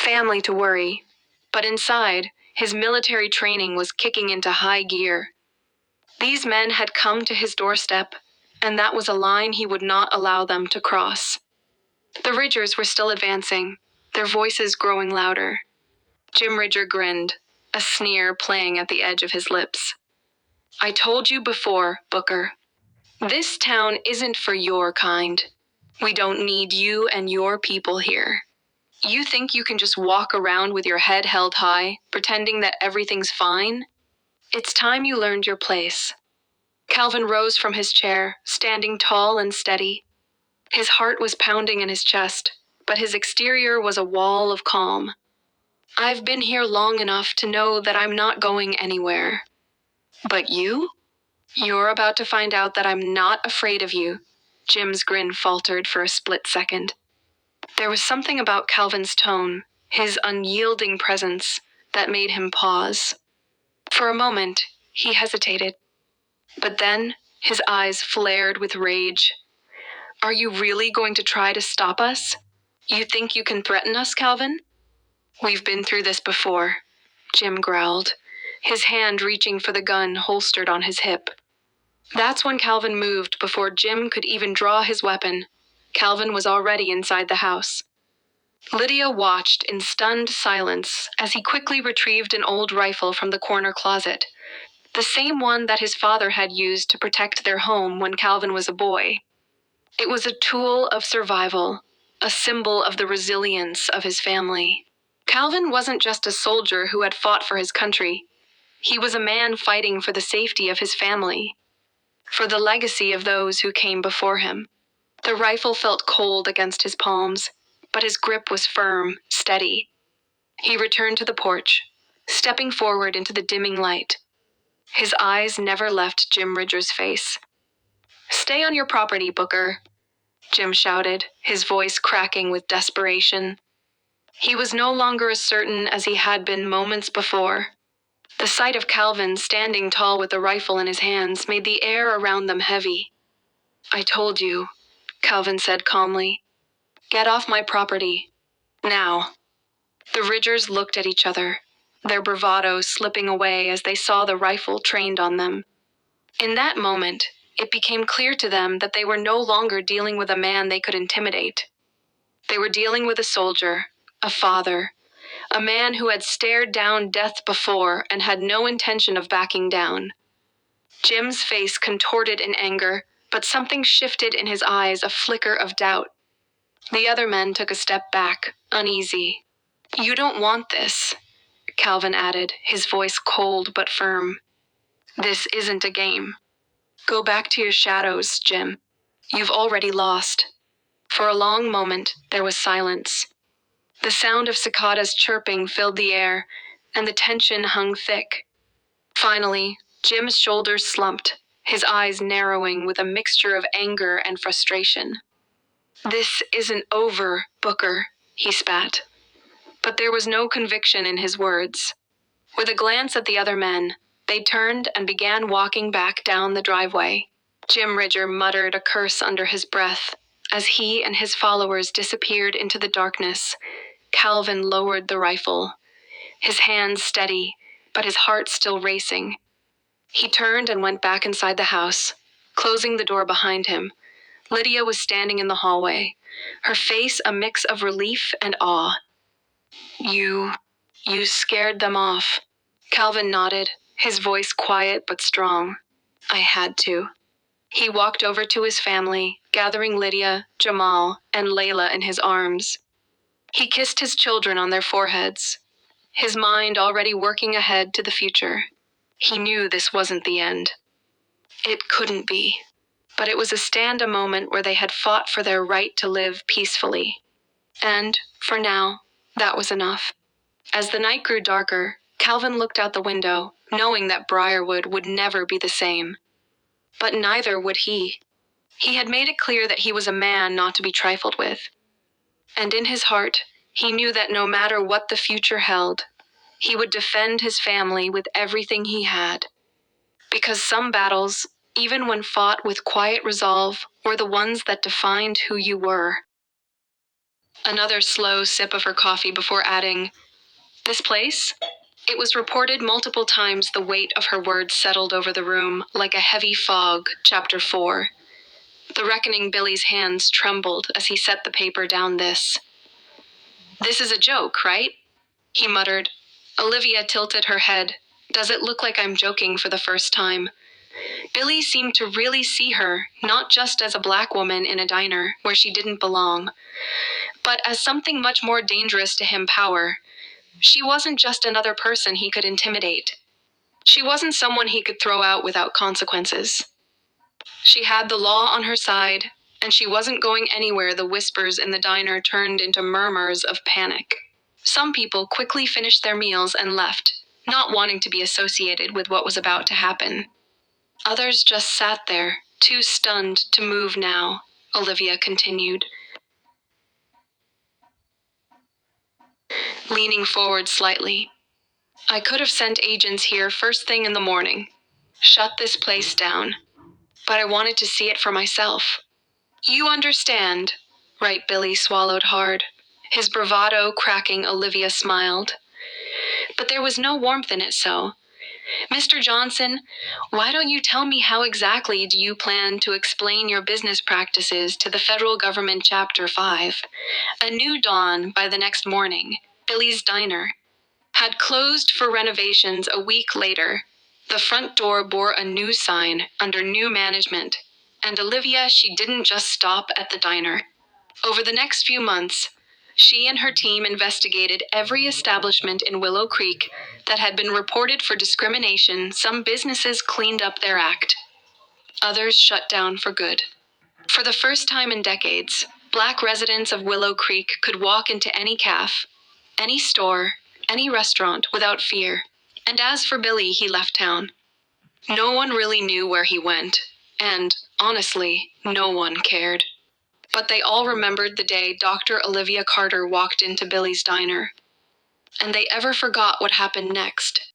family to worry. But inside, his military training was kicking into high gear. These men had come to his doorstep, and that was a line he would not allow them to cross. The Ridgers were still advancing, their voices growing louder. Jim Ridger grinned, a sneer playing at the edge of his lips. I told you before, Booker. This town isn't for your kind. We don't need you and your people here. You think you can just walk around with your head held high, pretending that everything's fine? It's time you learned your place. Calvin rose from his chair, standing tall and steady. His heart was pounding in his chest, but his exterior was a wall of calm. I've been here long enough to know that I'm not going anywhere. But you? You're about to find out that I'm not afraid of you. Jim's grin faltered for a split second. There was something about Calvin's tone, his unyielding presence, that made him pause. For a moment, he hesitated. But then, his eyes flared with rage. Are you really going to try to stop us? You think you can threaten us, Calvin? We've been through this before, Jim growled, his hand reaching for the gun holstered on his hip. That's when Calvin moved before Jim could even draw his weapon. Calvin was already inside the house. Lydia watched in stunned silence as he quickly retrieved an old rifle from the corner closet, the same one that his father had used to protect their home when Calvin was a boy. It was a tool of survival, a symbol of the resilience of his family. Calvin wasn't just a soldier who had fought for his country. He was a man fighting for the safety of his family, for the legacy of those who came before him. The rifle felt cold against his palms, but his grip was firm, steady. He returned to the porch, stepping forward into the dimming light. His eyes never left Jim Ridger's face. Stay on your property, Booker, Jim shouted, his voice cracking with desperation. He was no longer as certain as he had been moments before. The sight of Calvin standing tall with the rifle in his hands made the air around them heavy. I told you, Calvin said calmly. Get off my property. Now. The Ridgers looked at each other, their bravado slipping away as they saw the rifle trained on them. In that moment, it became clear to them that they were no longer dealing with a man they could intimidate. They were dealing with a soldier, a father, a man who had stared down death before and had no intention of backing down. Jim's face contorted in anger, but something shifted in his eyes, a flicker of doubt. The other men took a step back, uneasy. You don't want this, Calvin added, his voice cold but firm. This isn't a game. Go back to your shadows, Jim. You've already lost. For a long moment, there was silence. The sound of cicadas chirping filled the air, and the tension hung thick. Finally, Jim's shoulders slumped, his eyes narrowing with a mixture of anger and frustration. This isn't over, Booker, he spat. But there was no conviction in his words. With a glance at the other men, they turned and began walking back down the driveway. Jim Ridger muttered a curse under his breath. As he and his followers disappeared into the darkness, Calvin lowered the rifle, his hands steady, but his heart still racing. He turned and went back inside the house, closing the door behind him. Lydia was standing in the hallway, her face a mix of relief and awe. You scared them off. Calvin nodded, his voice quiet but strong. I had to. He walked over to his family, gathering Lydia, Jamal, and Layla in his arms. He kissed his children on their foreheads, his mind already working ahead to the future. He knew this wasn't the end. It couldn't be. But it was a moment where they had fought for their right to live peacefully. And, for now, that was enough. As the night grew darker, Calvin looked out the window, knowing that Briarwood would never be the same. But neither would he. He had made it clear that he was a man not to be trifled with. And in his heart, he knew that no matter what the future held, he would defend his family with everything he had. Because some battles, even when fought with quiet resolve, were the ones that defined who you were. Another slow sip of her coffee before adding, "This place?" It was reported multiple times. The weight of her words settled over the room like a heavy fog. Chapter 4. The reckoning Billy's hands trembled as he set the paper down. This is a joke, right? He muttered. Olivia tilted her head. Does it look like I'm joking for the first time? Billy seemed to really see her, not just as a black woman in a diner where she didn't belong, but as something much more dangerous to him: power. She wasn't just another person he could intimidate. She wasn't someone he could throw out without consequences. She had the law on her side, and she wasn't going anywhere. The whispers in the diner turned into murmurs of panic. Some people quickly finished their meals and left, not wanting to be associated with what was about to happen. Others just sat there, too stunned to move now, Olivia continued, leaning forward slightly. I could have sent agents here first thing in the morning. Shut this place down. But I wanted to see it for myself. You understand, right? Billy swallowed hard, his bravado cracking. Olivia smiled. But there was no warmth in it. So, Mr. Johnson, why don't you tell me how exactly do you plan to explain your business practices to the federal government? Chapter 5. A new dawn. By the next morning, Billy's diner had closed for renovations. A week later, the front door bore a new sign under new management, and Olivia, she didn't just stop at the diner. Over the next few months, she and her team investigated every establishment in Willow Creek that had been reported for discrimination. Some businesses cleaned up their act. Others shut down for good. For the first time in decades, black residents of Willow Creek could walk into any cafe, any store, any restaurant without fear. And as for Billy, he left town. No one really knew where he went, and, honestly, no one cared. But they all remembered the day Dr. Olivia Carter walked into Billy's diner. And they ever forgot what happened next.